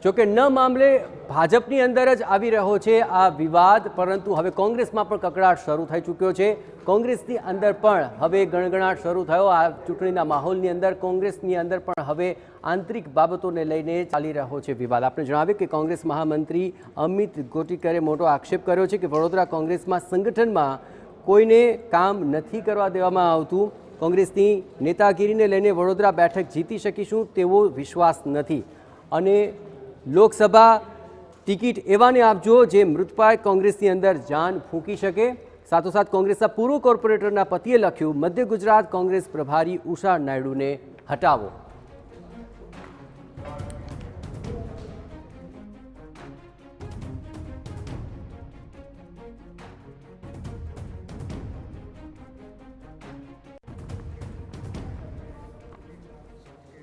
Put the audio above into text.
જોકે ન મામલે ભાજપની અંદર જ આવી રહ્યો છે આ વિવાદ, પરંતુ હવે કોંગ્રેસમાં પણ કકળાટ શરૂ થઈ ચૂક્યો છે। કોંગ્રેસની અંદર પણ હવે ગણગણાટ શરૂ થયો। આ ચૂંટણીના માહોલની અંદર કોંગ્રેસની અંદર પણ હવે આંતરિક બાબતોને લઈને ચાલી રહ્યો છે વિવાદ। આપણે જણાવીએ કે કોંગ્રેસ મહામંત્રી અમિત ગોટીકરે મોટો આક્ષેપ કર્યો છે કે વડોદરા કોંગ્રેસમાં સંગઠનમાં કોઈને કામ નથી કરવા દેવામાં આવતું। કોંગ્રેસની નેતાગીરીને લઈને વડોદરા બેઠક જીતી શકીશું તેવો વિશ્વાસ નથી અને લોકસભા ટિકિટ એવાને આપજો જે મૃતપાય કોંગ્રેસની અંદર જાન ફૂંકી શકે। સાથોસાથ કોંગ્રેસના પૂર્વ કોર્પોરેટરના પતિએ લખ્યું, મધ્ય ગુજરાત કોંગ્રેસ પ્રભારી ઉષા નાયડુને હટાવો।